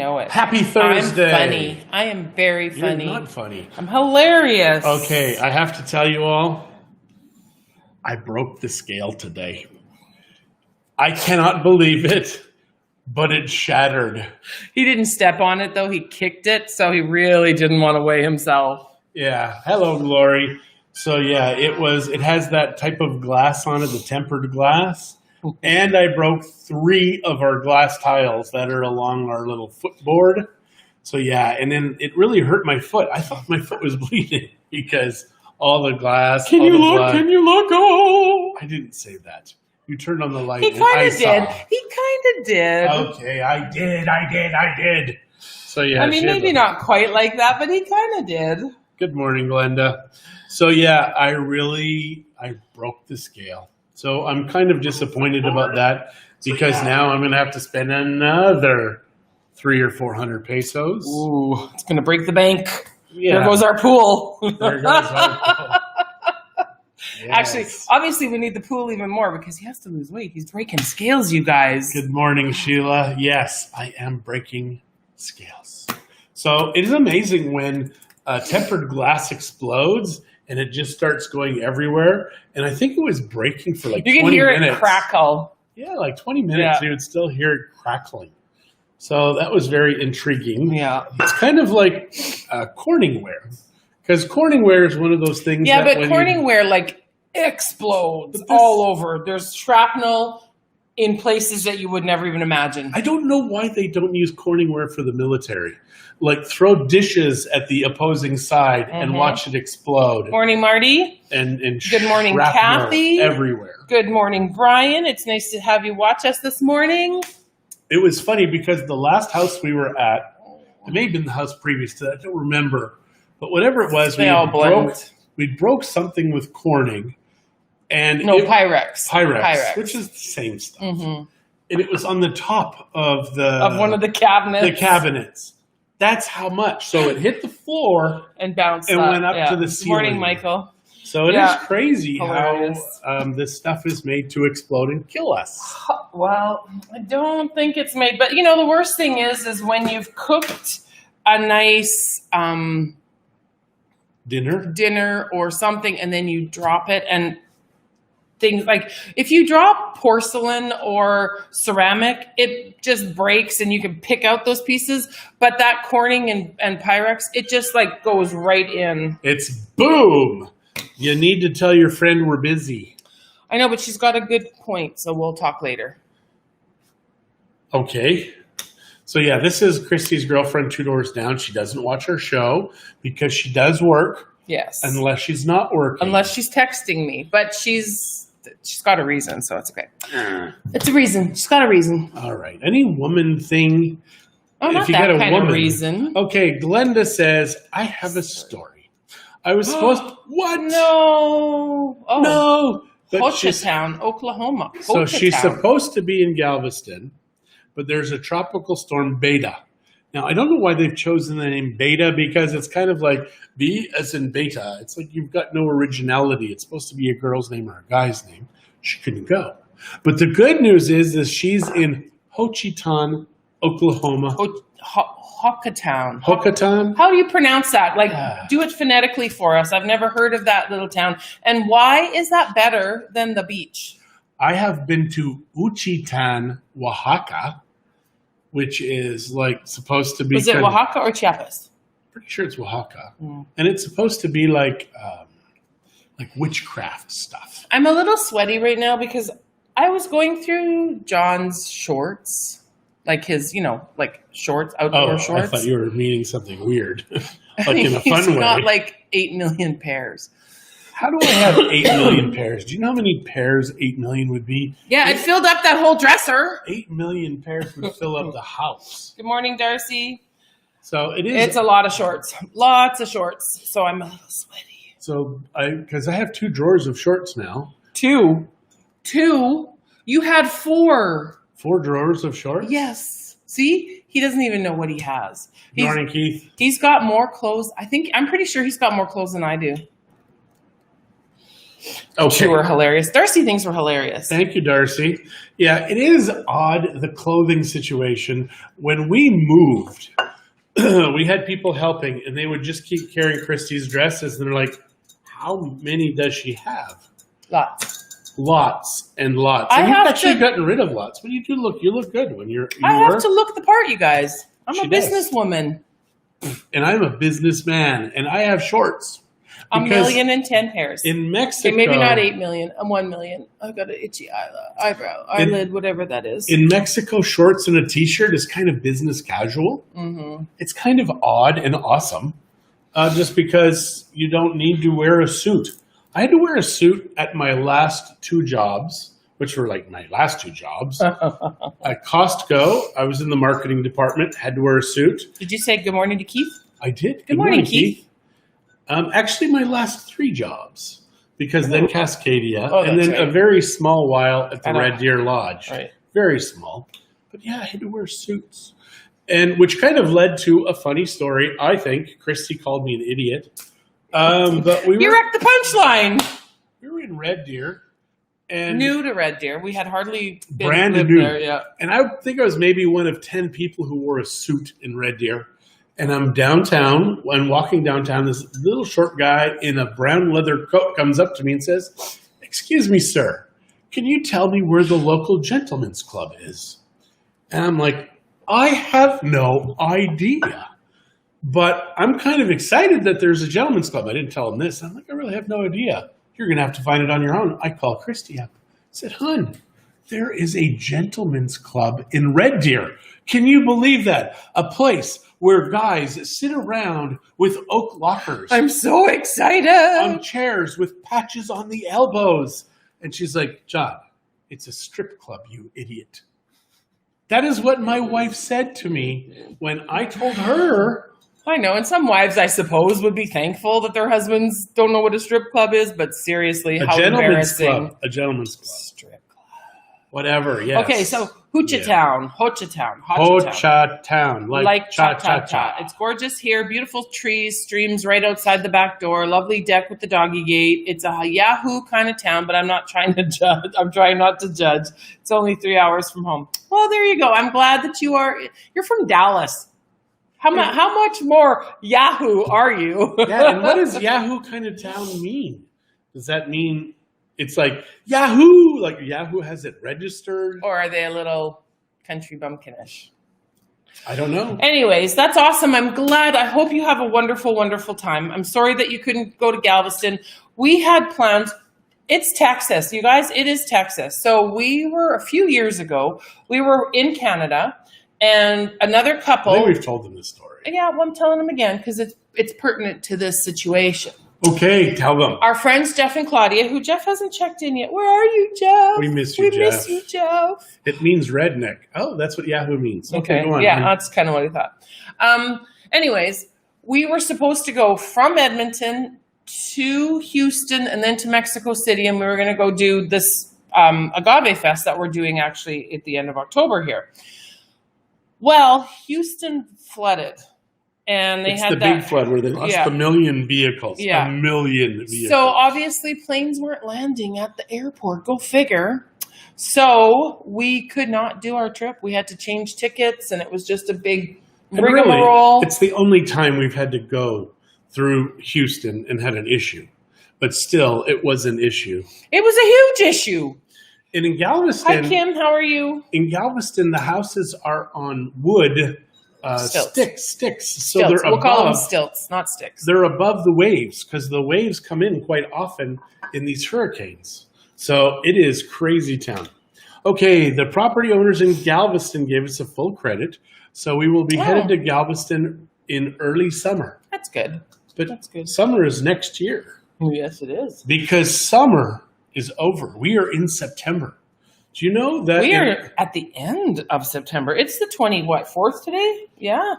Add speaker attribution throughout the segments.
Speaker 1: know it.
Speaker 2: Happy Thursday.
Speaker 1: I'm funny. I am very funny.
Speaker 2: You're not funny.
Speaker 1: I'm hilarious.
Speaker 2: Okay, I have to tell you all, I broke the scale today. I cannot believe it, but it shattered.
Speaker 1: He didn't step on it, though. He kicked it, so he really didn't want to weigh himself.
Speaker 2: Yeah. Hello, Glory. So, yeah, it has that type of glass on it, the tempered glass. And I broke 3 of our glass tiles that are along our little footboard. So, yeah, and then it really hurt my foot. I thought my foot was bleeding because all the glass.
Speaker 1: Can you look? Can you look? Oh!
Speaker 2: I didn't say that. You turned on the light.
Speaker 1: He kind of did. He kind of did.
Speaker 2: Okay, I did. So, yeah.
Speaker 1: I mean, maybe not quite like that, but he kind of did.
Speaker 2: Good morning, Glenda. So, yeah, I broke the scale. So I'm kind of disappointed about that because now I'm going to have to spend another 300 or 400 pesos.
Speaker 1: Ooh, it's going to break the bank.
Speaker 2: Yeah.
Speaker 1: There goes our pool.
Speaker 2: There goes our pool. Yes.
Speaker 1: Actually, obviously we need the pool even more because he has to lose weight. He's breaking scales, you guys.
Speaker 2: Good morning, Sheila. Yes, I am breaking scales. So it is amazing when tempered glass explodes and it just starts going everywhere. And I think it was breaking for like 20 minutes.
Speaker 1: You can hear it crackle.
Speaker 2: Yeah, like 20 minutes, you would still hear it crackling. So that was very intriguing.
Speaker 1: Yeah.
Speaker 2: It's kind of like Corningware. Because Corningware is one of those things
Speaker 1: that but Corningware, like, explodes all over. There's shrapnel in places that you would never even imagine.
Speaker 2: I don't know why they don't use Corningware for the military. Like, throw dishes at the opposing side and watch it explode.
Speaker 1: Morning, Marty.
Speaker 2: And
Speaker 1: good morning, Kathy.
Speaker 2: Everywhere.
Speaker 1: Good morning, Brian. It's nice to have you watch us this morning.
Speaker 2: It was funny because the last house we were at, it may have been the house previous to that, I don't remember. But whatever it was, we broke something with Corning. And
Speaker 1: Pyrex.
Speaker 2: Pyrex, which is the same stuff. And it was on the top of
Speaker 1: one of the cabinets.
Speaker 2: The cabinets. That's how much. So it hit the floor
Speaker 1: and bounced
Speaker 2: and went up to the ceiling.
Speaker 1: Morning, Michael.
Speaker 2: So it is crazy how this stuff is made to explode and kill us.
Speaker 1: Well, I don't think it's made. But, the worst thing is when you've cooked a nice dinner or something and then you drop it and things like if you drop porcelain or ceramic, it just breaks and you can pick out those pieces. But that Corning and Pyrex, it just like goes right in.
Speaker 2: It's boom. You need to tell your friend we're busy.
Speaker 1: I know, but she's got a good point. So we'll talk later.
Speaker 2: Okay. So yeah, this is Christie's girlfriend 2 doors down. She doesn't watch our show because she does work.
Speaker 1: Yes.
Speaker 2: Unless she's not working.
Speaker 1: Unless she's texting me. But she's got a reason, so it's okay. It's a reason. She's got a reason.
Speaker 2: All right. Any woman thing.
Speaker 1: Oh, not that kind of reason.
Speaker 2: Okay, Glenda says, I have a story. I was supposed to... What?
Speaker 1: No. Oh.
Speaker 2: No.
Speaker 1: Hochatown, Oklahoma.
Speaker 2: So she's supposed to be in Galveston, but there's a tropical storm, Beta. Now, I don't know why they've chosen the name Beta because it's kind of like B as in Beta. It's like you've got no originality. It's supposed to be a girl's name or a guy's name. She couldn't go. But the good news is she's in Hochatown, Oklahoma.
Speaker 1: Hochatown.
Speaker 2: Hochatown?
Speaker 1: How do you pronounce that? Like, do it phonetically for us. I've never heard of that little town. And why is that better than the beach?
Speaker 2: I have been to Uchitan, Oaxaca, which is like supposed to be.
Speaker 1: Is it Oaxaca or Chiapas?
Speaker 2: Pretty sure it's Oaxaca, and it's supposed to be like witchcraft stuff.
Speaker 1: I'm a little sweaty right now because I was going through John's shorts, like his, like shorts, outdoor shorts.
Speaker 2: I thought you were meaning something weird, like in a fun way.
Speaker 1: He's got like 8 million pairs.
Speaker 2: How do I have 8 million pairs? Do you know how many pairs 8 million would be?
Speaker 1: Yeah, it filled up that whole dresser.
Speaker 2: 8 million pairs would fill up the house.
Speaker 1: Good morning, Darcy.
Speaker 2: So it is.
Speaker 1: It's a lot of shorts. Lots of shorts. So I'm a little sweaty.
Speaker 2: So because I have 2 drawers of shorts now.
Speaker 1: 2? You had 4.
Speaker 2: 4 drawers of shorts?
Speaker 1: Yes. See? He doesn't even know what he has.
Speaker 2: Good morning, Keith.
Speaker 1: He's got more clothes. I'm pretty sure he's got more clothes than I do.
Speaker 2: Okay.
Speaker 1: Two were hilarious. Darcy thinks we're hilarious.
Speaker 2: Thank you, Darcy. Yeah, it is odd, the clothing situation. When we moved, we had people helping, and they would just keep carrying Christie's dresses, and they're like, how many does she have? Lots and lots. And you've actually gotten rid of lots. But you look good when you
Speaker 1: have to look the part, you guys. I'm a businesswoman.
Speaker 2: And I'm a businessman, and I have shorts.
Speaker 1: 1,010,000 pairs.
Speaker 2: In Mexico.
Speaker 1: Okay, maybe not 8 million. I'm 1 million. I've got an itchy eyebrow, eyelid, whatever that is.
Speaker 2: In Mexico, shorts and a t-shirt is kind of business casual. Mm-hmm. It's kind of odd and awesome, just because you don't need to wear a suit. I had to wear a suit at my last 2 jobs, which were like my last 2 jobs. At Costco, I was in the marketing department, had to wear a suit.
Speaker 1: Did you say good morning to Keith?
Speaker 2: I did.
Speaker 1: Good morning, Keith.
Speaker 2: Actually, my last 3 jobs, because then Cascadia, and then a very small while at the Red Deer Lodge. Right. Very small. But yeah, I had to wear suits. And which kind of led to a funny story. I think Christie called me an idiot. But
Speaker 1: you wrecked the punchline.
Speaker 2: We were in Red Deer. And
Speaker 1: new to Red Deer. We had hardly been
Speaker 2: brand new.
Speaker 1: There, yeah.
Speaker 2: And I think I was maybe one of 10 people who wore a suit in Red Deer. And I'm downtown, and walking downtown, this little short guy in a brown leather coat comes up to me and says, "Excuse me, sir, can you tell me where the local gentleman's club is?" And I'm like, I have no idea. But I'm kind of excited that there's a gentleman's club. I didn't tell him this. I'm like, I really have no idea. You're going to have to find it on your own. I call Christie up. I said, "Hun, there is a gentleman's club in Red Deer. Can you believe that? A place where guys sit around with oak lockers.
Speaker 1: I'm so excited.
Speaker 2: On chairs with patches on the elbows." And she's like, "John, it's a strip club, you idiot." That is what my wife said to me when I told her.
Speaker 1: I know, and some wives, I suppose, would be thankful that their husbands don't know what a strip club is, but seriously, how embarrassing.
Speaker 2: A gentleman's club.
Speaker 1: Strip club.
Speaker 2: Whatever, yes.
Speaker 1: Okay, so Hochatown. Like cha-cha-cha. It's gorgeous here. Beautiful trees, streams right outside the back door. Lovely deck with the doggy gate. It's a Yahoo kind of town, but I'm not trying to judge. I'm trying not to judge. It's only 3 hours from home. Well, there you go. I'm glad that you're from Dallas. How much more Yahoo are you?
Speaker 2: Yeah, and what does Yahoo kind of town mean? Does that mean it's like Yahoo, like Yahoo has it registered?
Speaker 1: Or are they a little country bumpkinish?
Speaker 2: I don't know.
Speaker 1: Anyways, that's awesome. I'm glad. I hope you have a wonderful, wonderful time. I'm sorry that you couldn't go to Galveston. We had plans. It's Texas, you guys. It is Texas. So we were, a few years ago, we were in Canada, and another couple.
Speaker 2: I think we've told them this story.
Speaker 1: Yeah, well, I'm telling them again because it's pertinent to this situation.
Speaker 2: Okay, tell them.
Speaker 1: Our friends Jeff and Claudia, who Jeff hasn't checked in yet. Where are you, Jeff?
Speaker 2: We miss you, Jeff.
Speaker 1: We miss you, Jeff.
Speaker 2: It means redneck. Oh, that's what Yahoo means. Okay, go on.
Speaker 1: Yeah, that's kind of what I thought. Anyways, we were supposed to go from Edmonton to Houston and then to Mexico City, and we were going to go do this Agave Fest that we're doing actually at the end of October here. Well, Houston flooded. And they had
Speaker 2: the big flood where they lost a million vehicles. Yeah. A million vehicles.
Speaker 1: So obviously planes weren't landing at the airport. Go figure. So we could not do our trip. We had to change tickets, and it was just a big rigmarole.
Speaker 2: Really, it's the only time we've had to go through Houston and had an issue. But still, it was an issue. It was a huge issue. And in Galveston...
Speaker 1: Hi, Kim. How are you?
Speaker 2: In Galveston, the houses are on wood... sticks. So they're above.
Speaker 1: We'll call them stilts, not sticks.
Speaker 2: They're above the waves because the waves come in quite often in these hurricanes. So it is crazy town. Okay, the property owners in Galveston gave us a full credit. So we will be headed to Galveston in early summer.
Speaker 1: That's good.
Speaker 2: But
Speaker 1: that's good.
Speaker 2: Summer is next year.
Speaker 1: Yes, it is.
Speaker 2: Because summer is over. We are in September. Do you know that
Speaker 1: we are at the end of September? It's the 4th today? Yeah.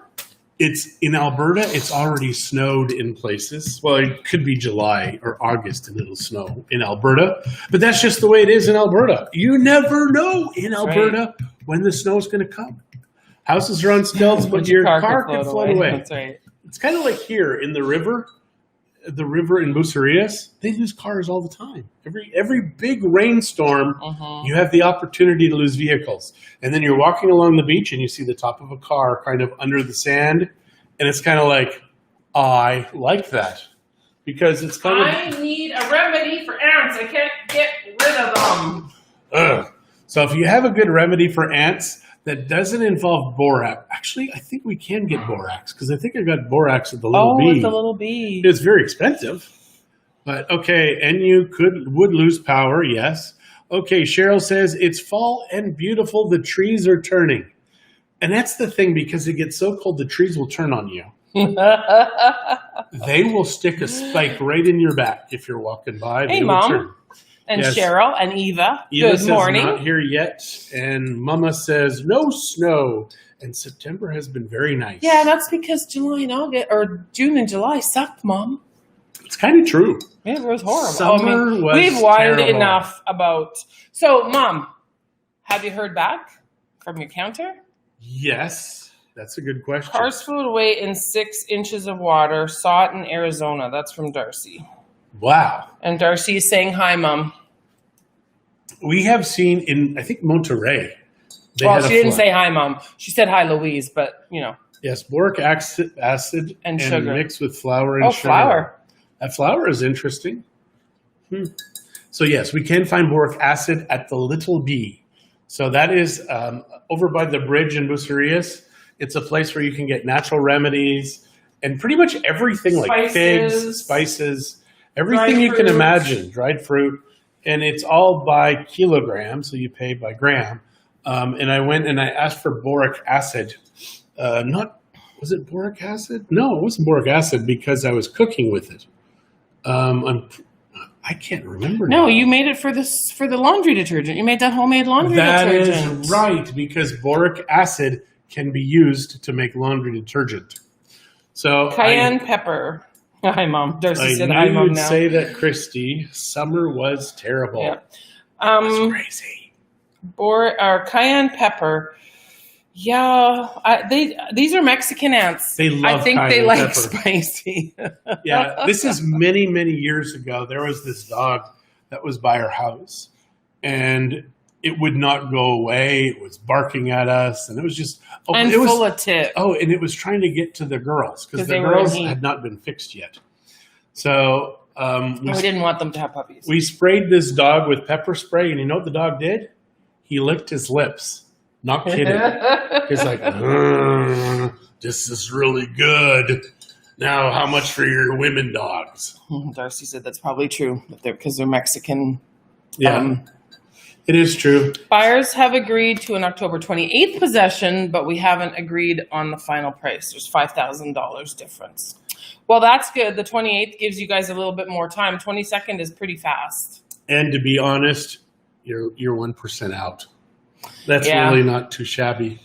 Speaker 2: It's in Alberta. It's already snowed in places. Well, it could be July or August and it'll snow in Alberta. But that's just the way it is in Alberta. You never know in Alberta when the snow is going to come. Houses are on stilts, but your car can float away.
Speaker 1: That's right.
Speaker 2: It's kind of like here in the river. the river in Bucerias, they lose cars all the time. Every big rainstorm, you have the opportunity to lose vehicles. And then you're walking along the beach and you see the top of a car kind of under the sand. And it's kind of like, I like that. Because it's kind of...
Speaker 1: I need a remedy for ants. I can't get rid of them.
Speaker 2: Ugh. So if you have a good remedy for ants that doesn't involve borax, actually, I think we can get borax because I think I got borax at the Little Bee.
Speaker 1: Oh, with the Little Bee.
Speaker 2: It's very expensive. But okay, and you would lose power, yes. Okay, Cheryl says, it's fall and beautiful. The trees are turning. And that's the thing, because it gets so cold, the trees will turn on you. They will stick a spike right in your back if you're walking by.
Speaker 1: Hey, Mom. And yes. Cheryl and Eva.
Speaker 2: Eva
Speaker 1: good morning.
Speaker 2: Not here yet. And Mama says, no snow. And September has been very nice.
Speaker 1: Yeah, that's because July and August, or June and July sucked, Mom.
Speaker 2: It's kind of true.
Speaker 1: It was horrible.
Speaker 2: Summer was
Speaker 1: we've whined
Speaker 2: terrible.
Speaker 1: enough about... So, Mom, have you heard back from your counter?
Speaker 2: Yes. That's a good question.
Speaker 1: Cars flew away in 6 inches of water. Saw it in Arizona. That's from Darcy.
Speaker 2: Wow.
Speaker 1: And Darcy is saying hi, Mom.
Speaker 2: We have seen in, I think, Monterey.
Speaker 1: Well, she didn't say hi, Mom. She said hi, Louise, but, you know.
Speaker 2: Yes, boric acid and
Speaker 1: sugar.
Speaker 2: Mixed with flour and sugar.
Speaker 1: Flour.
Speaker 2: That flour is interesting. So, yes, we can find boric acid at the Little Bee. So that is over by the bridge in Bucerias. It's a place where you can get natural remedies and pretty much everything like figs, spices, everything you can imagine, dried fruit. And it's all by kilogram, so you pay by gram. And I went and I asked for boric acid. Was it boric acid? No, it wasn't boric acid because I was cooking with it. I can't remember.
Speaker 1: No,
Speaker 2: now.
Speaker 1: You made it for the laundry detergent. You made that homemade laundry detergent.
Speaker 2: That is right, because boric acid can be used to make laundry detergent. So
Speaker 1: cayenne pepper. Hi, Mom. Darcy said
Speaker 2: hi, Mom.
Speaker 1: Now.
Speaker 2: Say that, Christie. Summer was terrible.
Speaker 1: Yeah.
Speaker 2: It was crazy.
Speaker 1: Or cayenne pepper. Yeah, these are Mexican ants.
Speaker 2: They love.
Speaker 1: I think
Speaker 2: cayenne
Speaker 1: they like
Speaker 2: pepper.
Speaker 1: Spicy.
Speaker 2: Yeah, this is many, many years ago. There was this dog that was by our house, and it would not go away. It was barking at us, and it was just
Speaker 1: full of tips.
Speaker 2: Oh, and it was trying to get to the girls because the girls had not been fixed yet. So we
Speaker 1: didn't want them to have puppies.
Speaker 2: We sprayed this dog with pepper spray, and you know what the dog did? He licked his lips. Not kidding. He's like, this is really good. Now, how much for your women dogs?
Speaker 1: Darcy said that's probably true because they're Mexican.
Speaker 2: Yeah. It is true.
Speaker 1: Buyers have agreed to an October 28th possession, but we haven't agreed on the final price. There's $5,000 difference. Well, that's good. The 28th gives you guys a little bit more time. 22nd is pretty fast.
Speaker 2: And to be honest, you're 1% out. That's really not too shabby.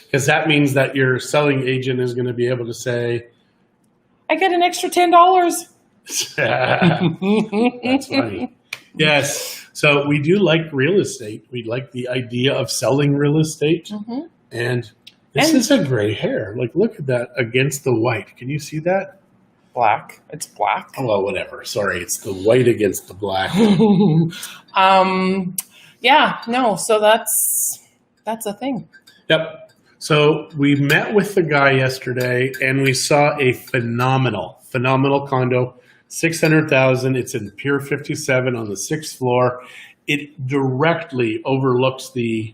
Speaker 2: Because that means that your selling agent is going to be able to say,
Speaker 1: I get an extra $10.
Speaker 2: That's funny. Yes. So we do like real estate. We like the idea of selling real estate. Mm-hmm. And this is a gray hair. Like, look at that against the white. Can you see that?
Speaker 1: Black. It's black.
Speaker 2: Oh, well, whatever. Sorry. It's the white against the black.
Speaker 1: Yeah. No. So that's a thing.
Speaker 2: Yep. So we met with the guy yesterday, and we saw a phenomenal condo. 600,000. It's in Pier 57 on the 6th floor. It directly overlooks the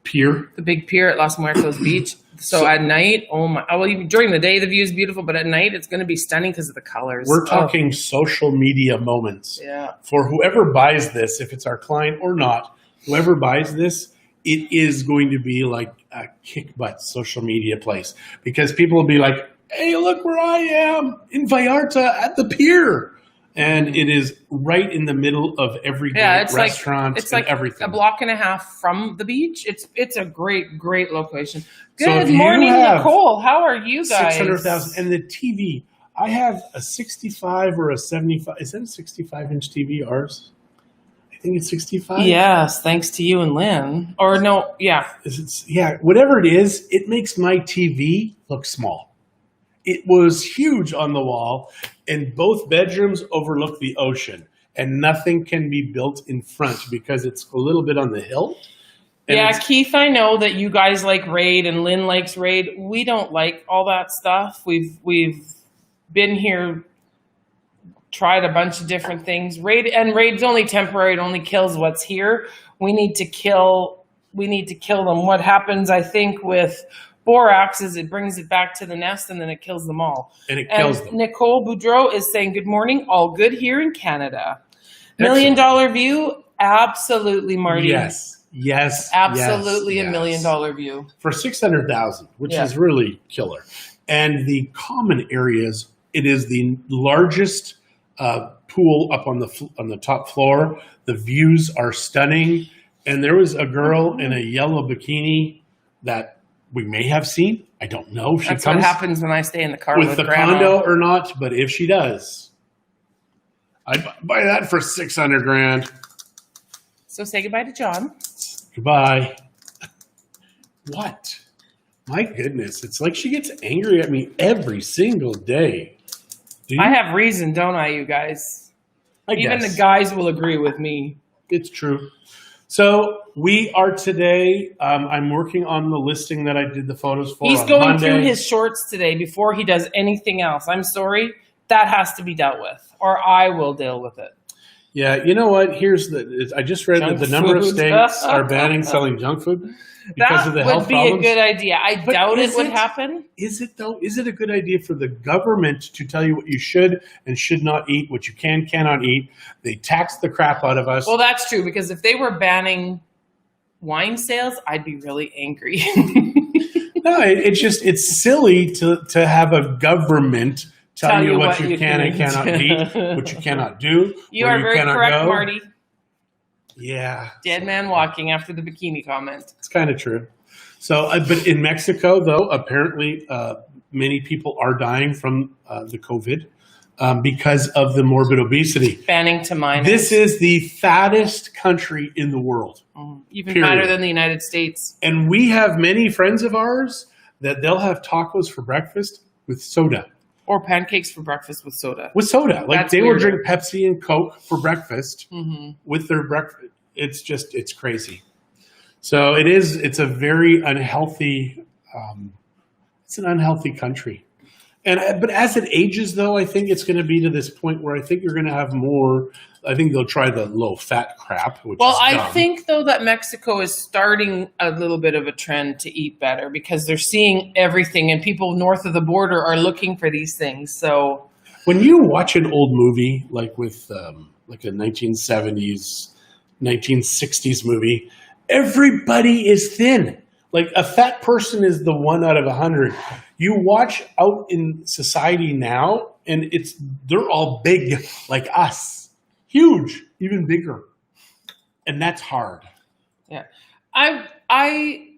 Speaker 2: pier.
Speaker 1: The big pier at Los Muertos Beach. So at night, oh my, well, during the day, the view is beautiful, but at night, it's going to be stunning because of the colors.
Speaker 2: We're talking social media moments.
Speaker 1: Yeah.
Speaker 2: For whoever buys this, if it's our client or not, whoever buys this, it is going to be like a kick butt social media place because people will be like, hey, look where I am in Vallarta at the pier. And it is right in the middle of every restaurant
Speaker 1: it's like
Speaker 2: everything.
Speaker 1: A block and a half from the beach. It's a great location.
Speaker 2: So
Speaker 1: Good morning, Nicole. How are you guys?
Speaker 2: 600,000. And the TV, I have a 65 or a 75. Is that a 65-inch TV, ours? I think it's 65.
Speaker 1: Yes, thanks to you and Lynn. Or no, yeah.
Speaker 2: Whatever it is, it makes my TV look small. It was huge on the wall, and both bedrooms overlook the ocean, and nothing can be built in front because it's a little bit on the hill. And
Speaker 1: Yeah, Keith, I know that you guys like Raid and Lynn likes Raid. We don't like all that stuff. We've been here, tried a bunch of different things. Raid's only temporary. It only kills what's here. We need to kill them. What happens, I think, with borax is it brings it back to the nest and then it kills them all.
Speaker 2: And it kills them.
Speaker 1: Nicole Boudreau is saying, good morning, all good here in Canada. $1 million view? Absolutely, Marty.
Speaker 2: Yes.
Speaker 1: Absolutely
Speaker 2: yes.
Speaker 1: $1 million view.
Speaker 2: For $600,000, which is really killer. And the common areas, it is the largest pool up on the top floor. The views are stunning. And there was a girl in a yellow bikini that we may have seen. I don't know if she
Speaker 1: That's
Speaker 2: comes
Speaker 1: what happens when I stay in the car
Speaker 2: with the
Speaker 1: Grandma.
Speaker 2: condo or not. But if she does, I'd buy that for $600,000.
Speaker 1: So say goodbye to John.
Speaker 2: Goodbye. What? My goodness. It's like she gets angry at me every single day.
Speaker 1: I have reason, don't I, you guys? Even the guys will agree with me.
Speaker 2: It's true. So we are today, I'm working on the listing that I did the photos for.
Speaker 1: He's going through his shorts today before he does anything else. I'm sorry. That has to be dealt with, or I will deal with it.
Speaker 2: Yeah, you know what? I just read that the number of states are banning selling junk food because of the health problems.
Speaker 1: That would be a good idea. I doubt it would happen.
Speaker 2: Is it though? Is it a good idea for the government to tell you what you should and should not eat, what you cannot eat? They tax the crap out of us.
Speaker 1: Well, that's true, because if they were banning wine sales, I'd be really angry.
Speaker 2: No, it's silly to have a government tell you what you can and cannot eat, what you cannot do.
Speaker 1: You are very correct, Marty.
Speaker 2: Yeah.
Speaker 1: Dead man walking after the bikini comment. It's
Speaker 2: kind of true. So, but in Mexico, though, apparently many people are dying from the COVID because of the morbid obesity.
Speaker 1: Banning to minors.
Speaker 2: This is the fattest country in the world.
Speaker 1: Even fatter than the United States.
Speaker 2: And we have many friends of ours that they'll have tacos for breakfast with soda.
Speaker 1: Or pancakes for breakfast with soda.
Speaker 2: With soda. Like they will drink Pepsi and Coke for breakfast with their breakfast. It's crazy. So it's a very unhealthy, it's an unhealthy country. But as it ages, though, I think it's going to be to this point where I think you're going to have more. I think they'll try the low fat crap.
Speaker 1: I think though that Mexico is starting a little bit of a trend to eat better because they're seeing everything, and people north of the border are looking for these things. So
Speaker 2: when you watch an old movie like with like a 1970s, 1960s movie, everybody is thin. Like a fat person is the 1 out of 100. You watch out in society now, and they're all big like us, huge, even bigger, and that's hard.
Speaker 1: Yeah, I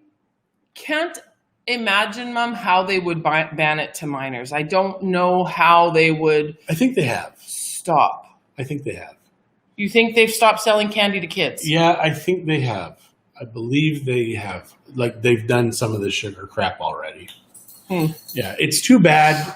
Speaker 1: can't imagine, Mom, how they would ban it to minors. I don't know how they would.
Speaker 2: I think they have
Speaker 1: stop.
Speaker 2: I think they have.
Speaker 1: You think they've stopped selling candy to kids?
Speaker 2: Yeah, I think they have. I believe they have. Like they've done some of the sugar crap already. Yeah, it's too bad.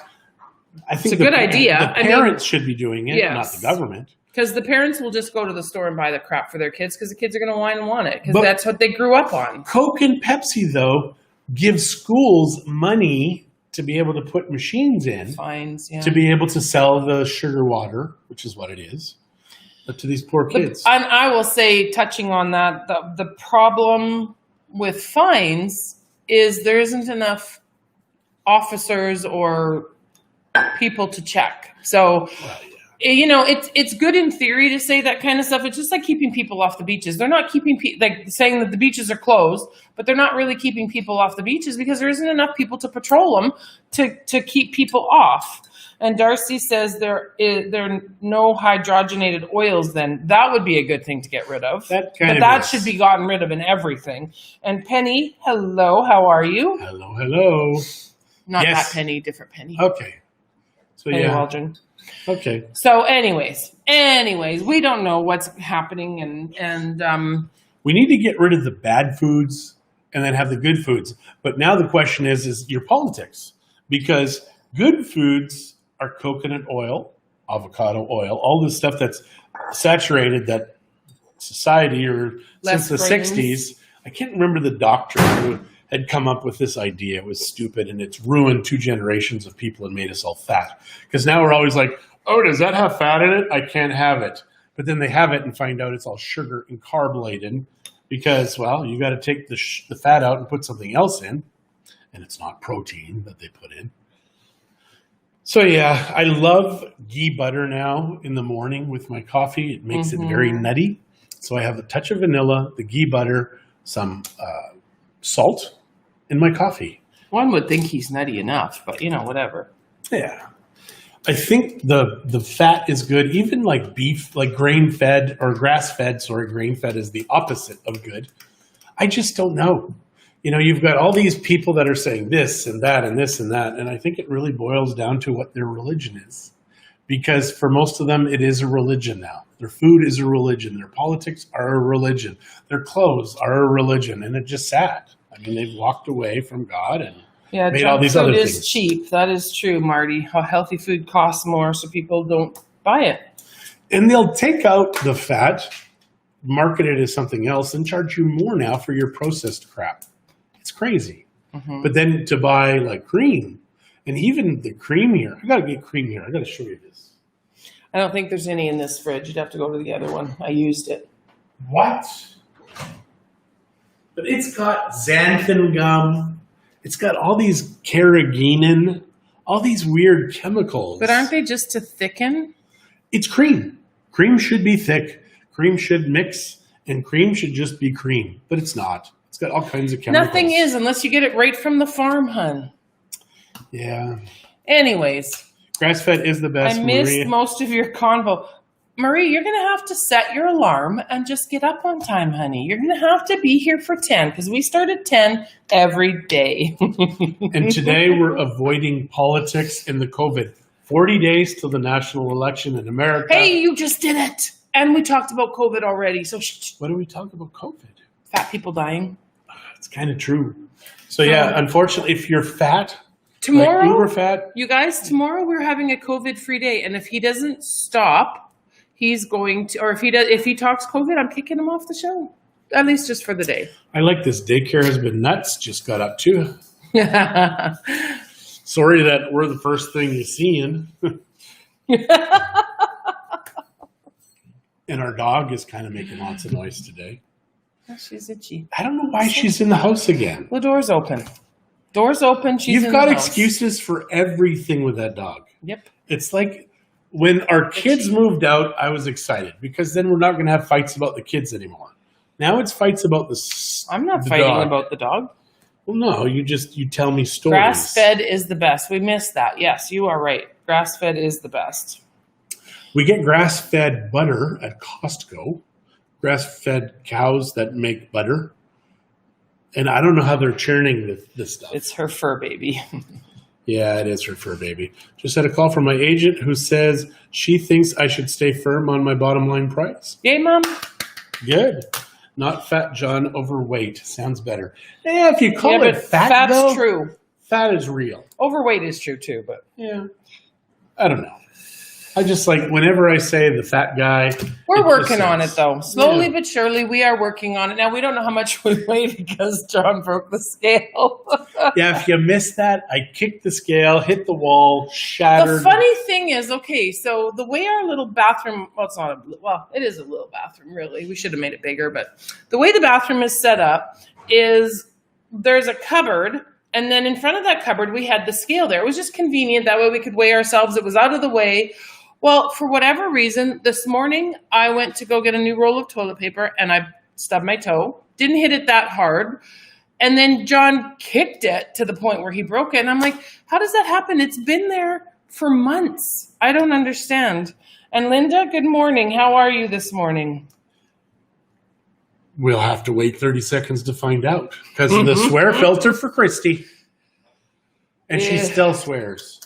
Speaker 2: I think
Speaker 1: it's a good idea.
Speaker 2: The parents should be doing it, not the government.
Speaker 1: Because the parents will just go to the store and buy the crap for their kids because the kids are going to whine and want it because that's what they grew up on.
Speaker 2: Coke and Pepsi, though, give schools money to be able to put machines in.
Speaker 1: Fines, yeah.
Speaker 2: To be able to sell the sugar water, which is what it is, but to these poor kids.
Speaker 1: And I will say, touching on that, the problem with fines is there isn't enough officers or people to check. So, it's good in theory to say that kind of stuff. It's just like keeping people off the beaches. They're not keeping like saying that the beaches are closed, but they're not really keeping people off the beaches because there isn't enough people to patrol them to keep people off. And Darcy says there are no hydrogenated oils. Then that would be a good thing to get rid of. That should be gotten rid of in everything. And Penny, hello, how are you?
Speaker 2: Hello.
Speaker 1: Not that Penny, different Penny.
Speaker 2: Okay. So
Speaker 1: Penny Waldron.
Speaker 2: Okay.
Speaker 1: So anyways, we don't know what's happening and
Speaker 2: we need to get rid of the bad foods and then have the good foods. But now the question is your politics. Because Good foods are coconut oil, avocado oil, all this stuff that's saturated that society or
Speaker 1: Less
Speaker 2: since the
Speaker 1: grains.
Speaker 2: 60s. I can't remember the doctor who had come up with this idea. It was stupid and it's ruined 2 generations of people and made us all fat. Because now we're always like, oh, does that have fat in it? I can't have it. But then they have it and find out it's all sugar and carb laden because, well, you got to take the fat out and put something else in. And it's not protein that they put in. So yeah, I love ghee butter now in the morning with my coffee. It makes it very nutty. So I have a touch of vanilla, the ghee butter, some salt in my coffee.
Speaker 1: One would think he's nutty enough, but whatever.
Speaker 2: Yeah. I think the fat is good. Even like beef, like grain-fed or grass-fed, grain-fed is the opposite of good. I just don't know. You've got all these people that are saying this and that and this and that, and I think it really boils down to what their religion is. Because for most of them, it is a religion now. Their food is a religion. Their politics are a religion. Their clothes are a religion, and it's just sad. I mean, they've walked away from God and made all these other things.
Speaker 1: Food is cheap. That is true, Marty. Healthy food costs more, so people don't buy it.
Speaker 2: And they'll take out the fat, market it as something else, and charge you more now for your processed crap. It's crazy. But then to buy like cream, and even the cream here, I got to get cream here. I got to show you this.
Speaker 1: I don't think there's any in this fridge. You'd have to go to the other one. I used it.
Speaker 2: What? But it's got xanthan gum. It's got all these carrageenan, all these weird chemicals.
Speaker 1: But aren't they just to thicken?
Speaker 2: It's cream. Cream should be thick. Cream should mix, and cream should just be cream. But it's not. It's got all kinds of chemicals.
Speaker 1: Nothing is unless you get it right from the farm, hun.
Speaker 2: Yeah.
Speaker 1: Anyways.
Speaker 2: Grass-fed is the best,
Speaker 1: I missed
Speaker 2: Maria.
Speaker 1: most of your convo. Marie, you're going to have to set your alarm and just get up on time, honey. You're going to have to be here for 10 because we start at 10 every day.
Speaker 2: And today we're avoiding politics and the COVID. 40 days till the national election in America.
Speaker 1: Hey, you just did it. And we talked about COVID already. So
Speaker 2: what do we talk about COVID?
Speaker 1: Fat people dying.
Speaker 2: It's kind of true. So yeah, unfortunately, if you're fat,
Speaker 1: tomorrow,
Speaker 2: like we were fat.
Speaker 1: You guys, tomorrow we're having a COVID-free day. And if he doesn't stop, he's going to, or if he talks COVID, I'm kicking him off the show. At least just for the day.
Speaker 2: I like this. Daycare has been nuts. Just got up too. Sorry that we're the first thing you're seeing. And our dog is kind of making lots of noise today.
Speaker 1: Oh, she's itchy.
Speaker 2: I don't know why she's in the house again.
Speaker 1: The door's open. Door's open. She's
Speaker 2: You've got excuses for everything with that dog.
Speaker 1: Yep.
Speaker 2: It's like when our kids moved out, I was excited because then we're not going to have fights about the kids anymore. Now it's fights about the
Speaker 1: I'm not fighting
Speaker 2: dog.
Speaker 1: about the dog.
Speaker 2: Well, no, you tell me stories.
Speaker 1: Grass-fed is the best. We missed that. Yes, you are right. Grass-fed is the best.
Speaker 2: We get grass-fed butter at Costco, grass-fed cows that make butter. And I don't know how they're churning this stuff.
Speaker 1: It's her fur baby.
Speaker 2: Yeah, it is her fur baby. Just had a call from my agent who says she thinks I should stay firm on my bottom line price.
Speaker 1: Yay, Mom.
Speaker 2: Good. Not fat, John, overweight. Sounds better. Yeah, if you call it fat,
Speaker 1: fat's
Speaker 2: though,
Speaker 1: true.
Speaker 2: Fat is real.
Speaker 1: Overweight is true, too, but
Speaker 2: yeah. I don't know. I just like whenever I say the fat guy.
Speaker 1: We're working on it, though. Slowly but surely, we are working on it. Now, we don't know how much we weigh because John broke the scale.
Speaker 2: Yeah, if you missed that, I kicked the scale, hit the wall, shattered.
Speaker 1: The funny thing is, okay, so the way our little bathroom, it is a little bathroom, really. We should have made it bigger, but the way the bathroom is set up is there's a cupboard, and then in front of that cupboard, we had the scale there. It was just convenient. That way we could weigh ourselves. It was out of the way. Well, for whatever reason, this morning I went to go get a new roll of toilet paper and I stubbed my toe. Didn't hit it that hard. And then John kicked it to the point where he broke it. And I'm like, how does that happen? It's been there for months. I don't understand. And Linda, good morning. How are you this morning?
Speaker 2: We'll have to wait 30 seconds to find out because of the swear filter for Christie. And she still swears.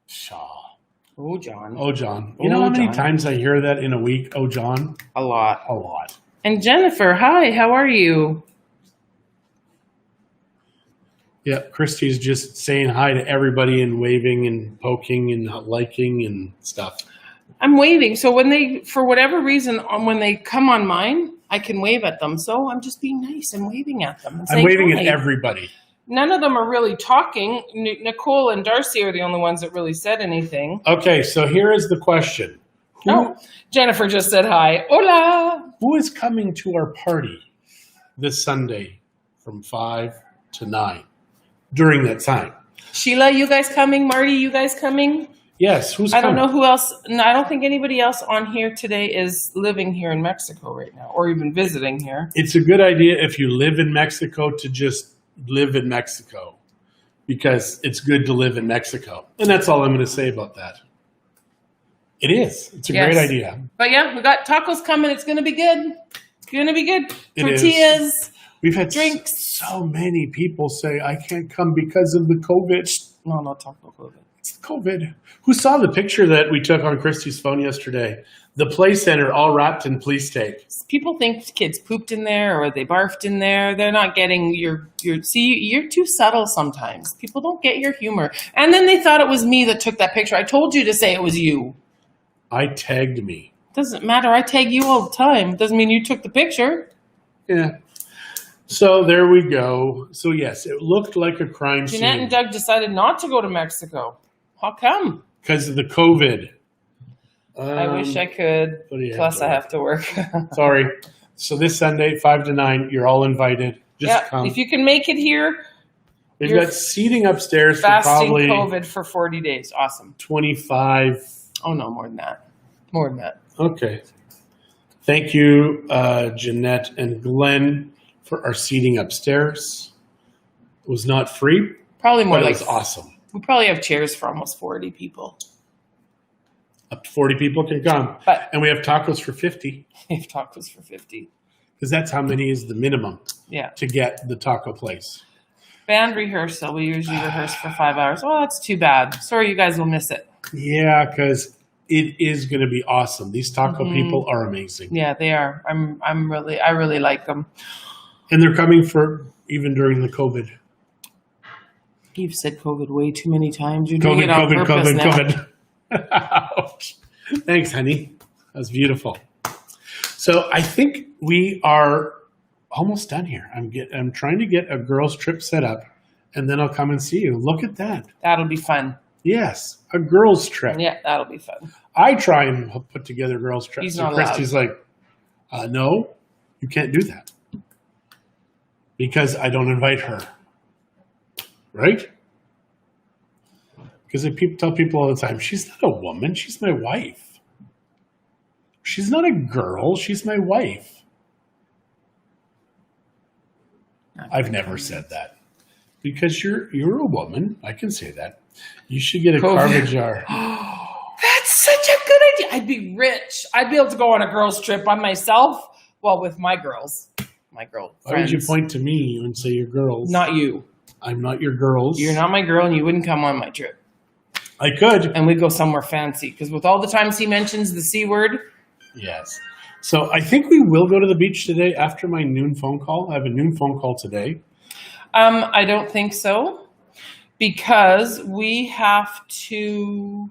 Speaker 2: Shaw.
Speaker 1: Oh, John.
Speaker 2: Oh, John. You know how many times I hear that in a week? Oh, John?
Speaker 1: A lot.
Speaker 2: A lot.
Speaker 1: And Jennifer, hi, how are you?
Speaker 2: Yeah, Christie's just saying hi to everybody and waving and poking and liking and stuff.
Speaker 1: I'm waving. So when they, for whatever reason, when they come on mine, I can wave at them. So I'm just being nice and waving at them. And
Speaker 2: I'm
Speaker 1: saying
Speaker 2: waving
Speaker 1: hi.
Speaker 2: at everybody.
Speaker 1: None of them are really talking. Nicole and Darcy are the only ones that really said anything.
Speaker 2: Okay, so here is the question.
Speaker 1: Jennifer just said hi. Hola.
Speaker 2: Who is coming to our party this Sunday from 5 to 9 during that time?
Speaker 1: Sheila, you guys coming? Marty, you guys coming?
Speaker 2: Yes, who's
Speaker 1: I
Speaker 2: coming?
Speaker 1: don't know who else. No, I don't think anybody else on here today is living here in Mexico right now or even visiting here.
Speaker 2: It's a good idea if you live in Mexico to just live in Mexico because it's good to live in Mexico. And that's all I'm going to say about that. It is. It's a great idea.
Speaker 1: But yeah, we got tacos coming. It's going to be good. It's going to be good.
Speaker 2: It
Speaker 1: Tortillas.
Speaker 2: is. We've had
Speaker 1: drinks.
Speaker 2: so many people say, I can't come because of the COVID.
Speaker 1: No, not taco COVID.
Speaker 2: It's COVID. Who saw the picture that we took on Christie's phone yesterday? The play center all wrapped in police tape.
Speaker 1: People think kids pooped in there or they barfed in there. They're not getting your see, you're too subtle sometimes. People don't get your humor. And then they thought it was me that took that picture. I told you to say it was you.
Speaker 2: I tagged me.
Speaker 1: Doesn't matter. I tag you all the time. Doesn't mean you took the picture.
Speaker 2: Yeah. So there we go. So yes, it looked like a crime scene.
Speaker 1: Jeanette and Doug decided not to go to Mexico. How come?
Speaker 2: Because of the COVID.
Speaker 1: I wish I could. Plus, I have to work.
Speaker 2: Sorry. So this Sunday, 5 to 9, you're all invited. Just come.
Speaker 1: If you can make it here.
Speaker 2: We've got seating upstairs for
Speaker 1: fasting
Speaker 2: probably
Speaker 1: COVID for 40 days. Awesome.
Speaker 2: 25.
Speaker 1: Oh, no, more than that. More than that.
Speaker 2: Okay. Thank you, Jeanette and Glenn, for our seating upstairs. It was not free.
Speaker 1: Probably more
Speaker 2: but
Speaker 1: like
Speaker 2: it was awesome.
Speaker 1: We probably have chairs for almost 40 people.
Speaker 2: Up to 40 people can come. And we have tacos for 50.
Speaker 1: We have tacos for 50.
Speaker 2: Because that's how many is the minimum to get the taco place.
Speaker 1: Band rehearsal. We usually rehearse for 5 hours. Oh, that's too bad. Sorry, you guys will miss it.
Speaker 2: Yeah, because it is going to be awesome. These taco people are amazing.
Speaker 1: Yeah, they are. I really like them.
Speaker 2: And they're coming for even during the COVID.
Speaker 1: You've said COVID way too many times. You're doing it on purpose now.
Speaker 2: COVID. Ouch. Thanks, honey. That was beautiful. So I think we are almost done here. I'm trying to get a girls' trip set up, and then I'll come and see you. Look at that.
Speaker 1: That'll be fun.
Speaker 2: Yes, a girls' trip.
Speaker 1: Yeah, that'll be fun.
Speaker 2: I try and put together girls' trips.
Speaker 1: He's not
Speaker 2: Christie's like, no, you can't do that. Because I don't invite her. Right? Because tell people all the time, she's not a woman, she's my wife. She's not a girl, she's my wife. I've never said that. Because you're a woman, I can say that. You should get a carving jar.
Speaker 1: That's such a good idea. I'd be rich. I'd be able to go on a girls' trip by myself. Well, with my girls. My girl friends.
Speaker 2: Why would you point to me and say you're girls?
Speaker 1: Not you.
Speaker 2: I'm not your girls.
Speaker 1: You're not my girl and you wouldn't come on my trip.
Speaker 2: I could.
Speaker 1: And we'd go somewhere fancy. Because with all the times he mentions the C word.
Speaker 2: Yes. So I think we will go to the beach today after my noon phone call. I have a noon phone call today.
Speaker 1: I don't think so. Because we have to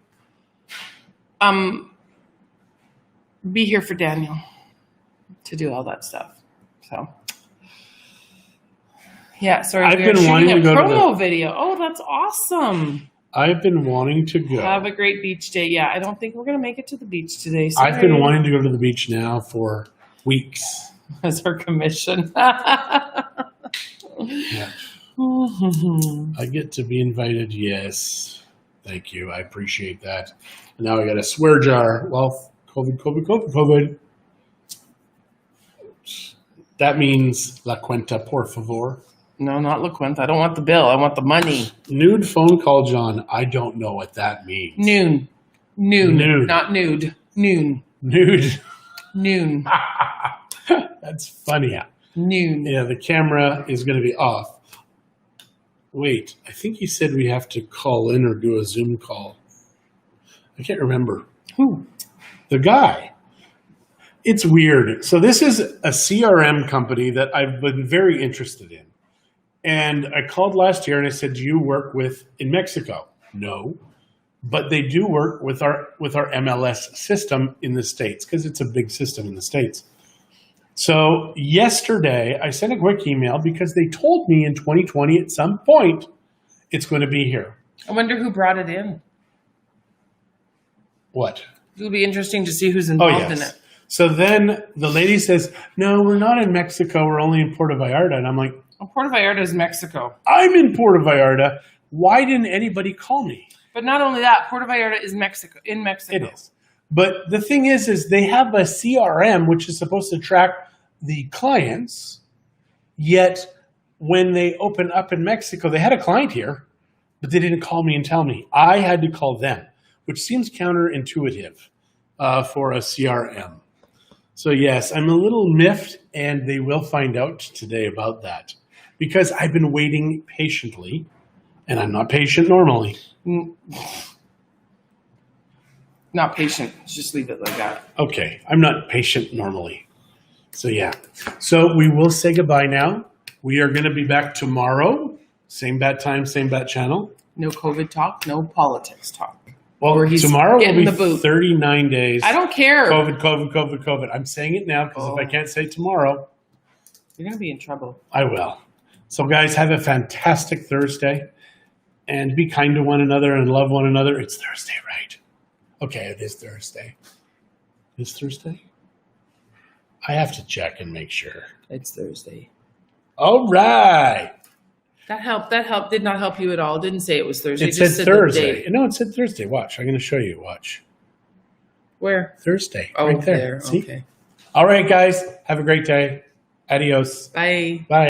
Speaker 1: be here for Daniel to do all that stuff. So yeah, sorry.
Speaker 2: I've been wanting to go to
Speaker 1: promo video. Oh, that's awesome.
Speaker 2: I've been wanting to go.
Speaker 1: Have a great beach day. Yeah, I don't think we're going to make it to the beach today. Sorry.
Speaker 2: I've been wanting to go to the beach now for weeks.
Speaker 1: As our commission.
Speaker 2: Yeah. I get to be invited. Yes. Thank you. I appreciate that. And now I got a swear jar. Well, COVID. That means la cuenta, por favor.
Speaker 1: No, not La Cuenta. I don't want the bill. I want the money.
Speaker 2: Nude phone call, John. I don't know what that means.
Speaker 1: Noon. Not nude. Noon.
Speaker 2: Nude.
Speaker 1: Noon.
Speaker 2: That's funny.
Speaker 1: Noon.
Speaker 2: Yeah, the camera is going to be off. Wait, I think he said we have to call in or do a Zoom call. I can't remember.
Speaker 1: Who?
Speaker 2: The guy. It's weird. So this is a CRM company that I've been very interested in. And I called last year and I said, do you work in Mexico? No. But they do work with our MLS system in the States because it's a big system in the States. So yesterday I sent a quick email because they told me in 2020 at some point it's going to be here.
Speaker 1: I wonder who brought it in.
Speaker 2: What?
Speaker 1: It'll be interesting to see who's involved in it.
Speaker 2: So then the lady says, no, we're not in Mexico. We're only in Puerto Vallarta. And I'm like,
Speaker 1: oh, Puerto Vallarta is Mexico.
Speaker 2: I'm in Puerto Vallarta. Why didn't anybody call me?
Speaker 1: But not only that, Puerto Vallarta is in Mexico.
Speaker 2: It is. But the thing is they have a CRM, which is supposed to track the clients. Yet when they open up in Mexico, they had a client here, but they didn't call me and tell me. I had to call them, which seems counterintuitive for a CRM. So yes, I'm a little miffed, and they will find out today about that because I've been waiting patiently, and I'm not patient normally.
Speaker 1: Not patient. Just leave it like that.
Speaker 2: Okay, I'm not patient normally. So yeah. So we will say goodbye now. We are going to be back tomorrow. Same bat time, same bat channel.
Speaker 1: No COVID talk, no politics talk.
Speaker 2: Well, tomorrow will be 39 days.
Speaker 1: I don't care.
Speaker 2: COVID. I'm saying it now because if I can't say it tomorrow,
Speaker 1: you're going to be in trouble.
Speaker 2: I will. So guys, have a fantastic Thursday and be kind to one another and love one another. It's Thursday, right? Okay, it is Thursday. It's Thursday? I have to check and make sure.
Speaker 1: It's Thursday.
Speaker 2: All right.
Speaker 1: That helped. Did not help you at all. It didn't say it was Thursday.
Speaker 2: It said Thursday. No, it said Thursday. Watch. I'm going to show you. Watch.
Speaker 1: Where?
Speaker 2: Thursday.
Speaker 1: Oh,
Speaker 2: right there. See?
Speaker 1: Okay.
Speaker 2: All right, guys. Have a great day. Adios.
Speaker 1: Bye.
Speaker 2: Bye.